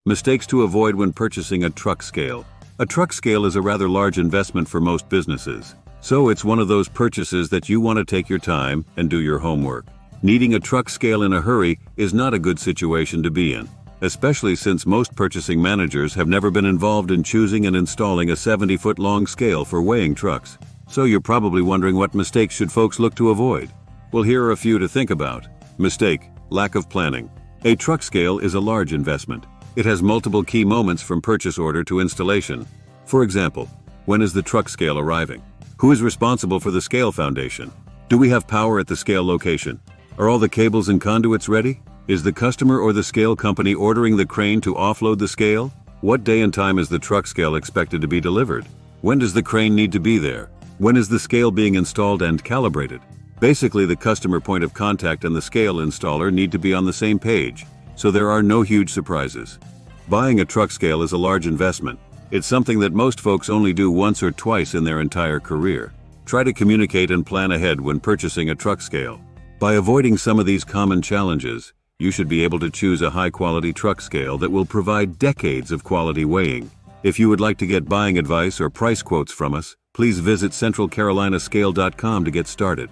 Mistakes to avoid when purchasing a truck scale. A truck scale is a rather large investment for most businesses, so it's one of those purchases that you want to take your time and do your homework. Needing a truck scale in a hurry is not a good situation to be in, especially since most purchasing managers have never been involved in choosing and installing a 70-foot long scale for weighing trucks. So you're probably wondering, what mistakes should folks look to avoid? Well, here are a few to think about. Mistake: lack of planning. A truck scale is a large investment. It has multiple key moments from purchase order to installation. For example, when is the truck scale arriving? Who is responsible for the scale foundation? Do we have power at the scale location? Are all the cables and conduits ready? Is the customer or the scale company ordering the crane to offload the scale? What day and time is the truck scale expected to be delivered? When does the crane need to be there? When is the scale being installed and calibrated? Basically, the customer point of contact and the scale installer need to be on the same page, so there are no huge surprises. Buying a truck scale is a large investment. It's something that most folks only do once or twice in their entire career. Try to communicate and plan ahead when purchasing a truck scale. By avoiding some of these common challenges, you should be able to choose a high-quality truck scale that will provide decades of quality weighing. If you would like to get buying advice or price quotes from us, please visit centralcarolinascale.com to get started.